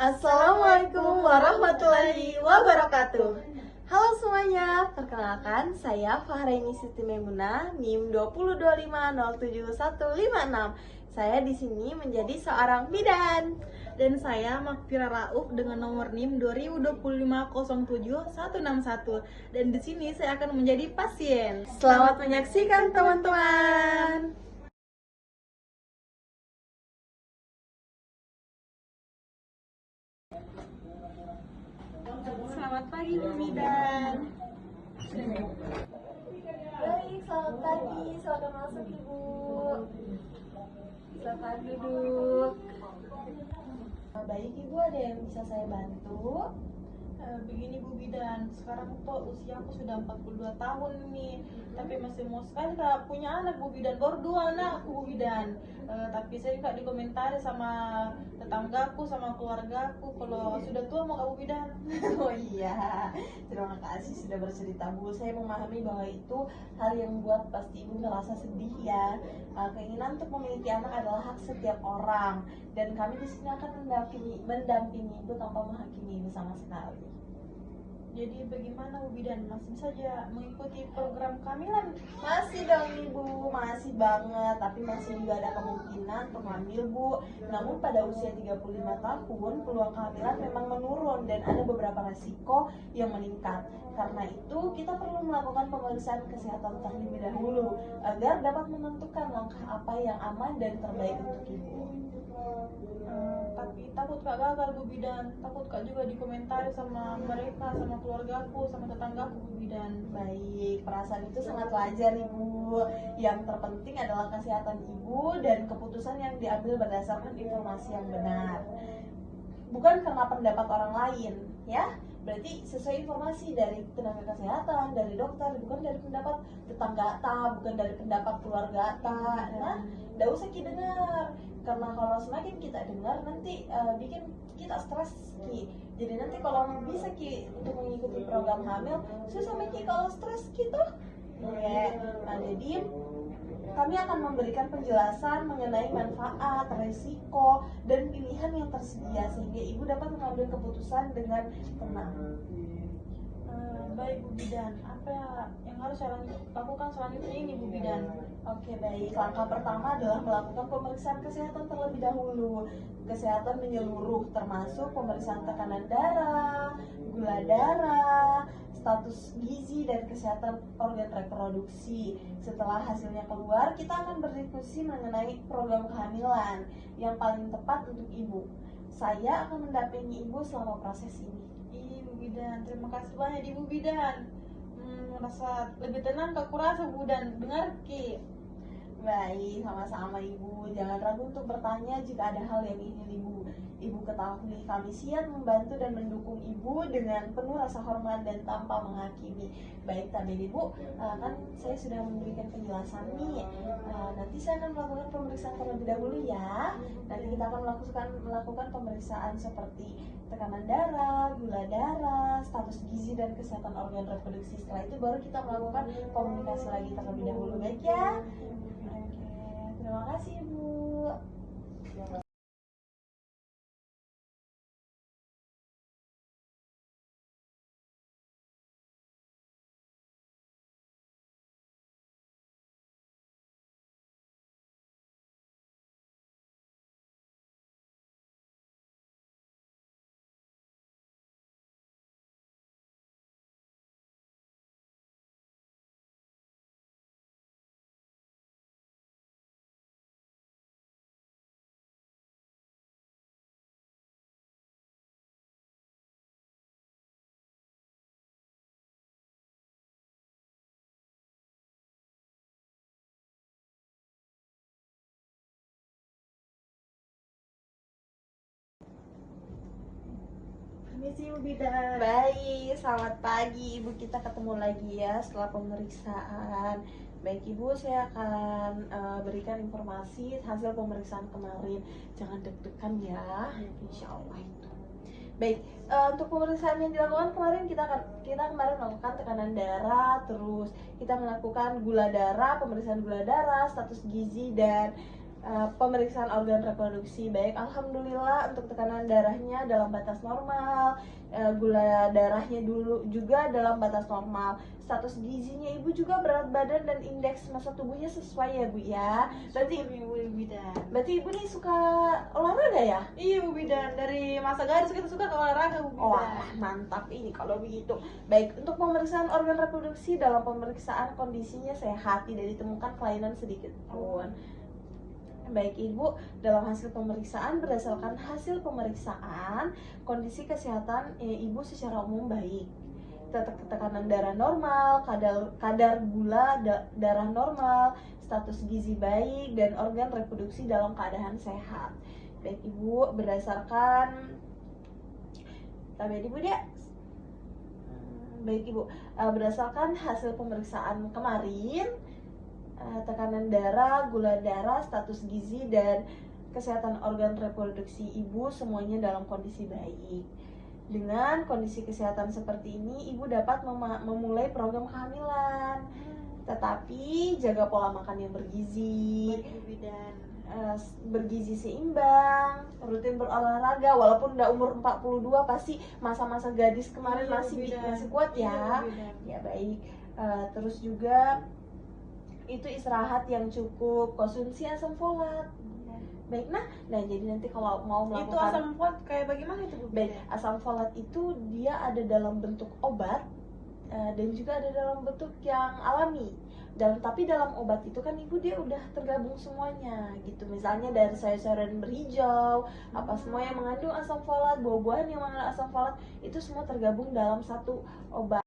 Assalamualaikum warahmatullahi wabarakatuh. Halo semuanya, perkenalkan saya Fahraini Siti Maimunah, NIM 2025075156. Saya di sini menjadi seorang bidan. Dan saya Makfira Rauf dengan nomor NIM 2025076161. Dan di sini saya akan menjadi pasien. Selamat menyaksikan teman-teman. Selamat pagi Bu Bidan. Baik, selamat pagi. Silakan masuk Ibu. Silakan duduk. Baik Ibu, ada yang bisa saya bantu? Begini Bu Bidan, sekarang tuh usia aku sudah 42 tahun nih, tapi masih mau sekali Kak punya anak Bu Bidan, baru 2 anak aku Bu Bidan. Tapi saya juga dikomentari sama tetanggaku, sama keluargaku kalau sudah tua mau Kak Bu Bidan. Oh iya, terima kasih sudah bercerita Bu. Saya memahami bahwa itu hal yang membuat pasti Ibu merasa sedih ya. Keinginan untuk memiliki anak adalah hak setiap orang, dan kami di sini akan mendampingi Ibu tanpa menghakimi Ibu sama sekali. Jadi bagaimana Bu Bidan, masih saja mengikuti program kehamilan? Masih dong Ibu, masih banget, tapi masih juga ada kemungkinan untuk hamil Bu. Namun pada usia 35 tahun, peluang kehamilan memang menurun dan ada beberapa resiko yang meningkat. Karena itu, kita perlu melakukan pemeriksaan kesehatan terlebih dahulu agar dapat menentukan langkah apa yang aman dan terbaik untuk Ibu. Tapi takut Kak gagal Bu Bidan, takut Kak juga dikomentari sama mereka, sama keluargaku, sama tetanggaku Bu Bidan. Baik, perasaan itu sangat wajar Ibu. Yang terpenting adalah kesehatan Ibu dan keputusan yang diambil berdasarkan informasi yang benar, bukan karena pendapat orang lain ya. Berarti sesuai informasi dari tenaga kesehatan, dari dokter, bukan dari pendapat tetangga ta, bukan dari pendapat keluarga ta. Nah, nggak usah kita dengar, karena kalau semakin kita dengar nanti bikin kita stres ki. Jadi nanti kalau bisa ki untuk mengikuti program hamil susah ki kalau stres gitu. Nah, jadi kami akan memberikan penjelasan mengenai manfaat, resiko, dan pilihan yang tersedia sehingga Ibu dapat mengambil keputusan dengan tenang. Baik Bu Bidan, apa yang harus saya lakukan selanjutnya ini Bu Bidan? Oke baik, langkah pertama adalah melakukan pemeriksaan kesehatan terlebih dahulu. Kesehatan menyeluruh termasuk pemeriksaan tekanan darah, gula darah, status gizi, dan kesehatan organ reproduksi. Setelah hasilnya keluar, kita akan berdiskusi mengenai program kehamilan yang paling tepat untuk Ibu. Saya akan mendampingi Ibu selama proses ini. Bu Bidan, terima kasih banyak Ibu Bidan. Merasa lebih tenang Kak kurasa Bu Bidan, dengar ki. Baik, sama-sama Ibu. Jangan ragu untuk bertanya jika ada hal yang ingin Ibu ketahui. Kami siap membantu dan mendukung Ibu dengan penuh rasa hormat dan tanpa menghakimi. Baik, tapi Ibu, kan saya sudah memberikan penjelasan nih. Nanti saya akan melakukan pemeriksaan terlebih dahulu ya. Nanti kita akan melakukan pemeriksaan seperti tekanan darah, gula darah, status gizi, dan kesehatan organ reproduksi. Setelah itu baru kita melakukan komunikasi lagi terlebih dahulu. Baik ya? Terima kasih Bu. Permisi Bu Bidan. Baik, selamat pagi Ibu. Kita ketemu lagi ya setelah pemeriksaan. Baik Ibu, saya akan berikan informasi hasil pemeriksaan kemarin. Jangan deg-degan ya, insya Allah itu. Baik, untuk pemeriksaan yang dilakukan kemarin kita kemarin melakukan tekanan darah, terus kita melakukan gula darah, pemeriksaan gula darah, status gizi, dan Pemeriksaan organ reproduksi baik, alhamdulillah untuk tekanan darahnya dalam batas normal, gula darahnya dulu juga dalam batas normal, status gizinya ibu juga, berat badan dan indeks massa tubuhnya sesuai ya bu ya. Bu Bidan. Berarti ibu nih suka olahraga ya? Iya Bu Bidan, dari masa gadis kita suka ke olahraga Bu Oh Bidan. mantap ini kalau begitu. Baik, untuk pemeriksaan organ reproduksi, dalam pemeriksaan kondisinya sehat, tidak ditemukan kelainan sedikit pun. Baik ibu, dalam hasil pemeriksaan, berdasarkan hasil pemeriksaan kondisi kesehatan ibu secara umum baik, tekanan darah normal, kadar gula darah normal, status gizi baik, dan organ reproduksi dalam keadaan sehat. Baik ibu, berdasarkan ibu dia. Baik ibu, berdasarkan hasil pemeriksaan kemarin, tekanan darah, gula darah, status gizi, dan kesehatan organ reproduksi ibu semuanya dalam kondisi baik. Dengan kondisi kesehatan seperti ini, ibu dapat memulai program kehamilan. Tetapi jaga pola makan yang bergizi, bergizi seimbang, rutin berolahraga. Walaupun udah umur 42, pasti masa-masa gadis kemarin masih kuat ya. Ya baik. Terus juga itu istirahat yang cukup, konsumsi asam folat. Baik, nah jadi nanti kalau mau melakukan itu asam folat kayak bagaimana itu Bu? Baik, asam folat itu dia ada dalam bentuk obat dan juga ada dalam bentuk yang alami. Tapi dalam obat itu kan ibu dia udah tergabung semuanya gitu. Misalnya dari sayur-sayuran berhijau, apa semua yang mengandung asam folat, buah-buahan yang mengandung asam folat, itu semua tergabung dalam satu obat.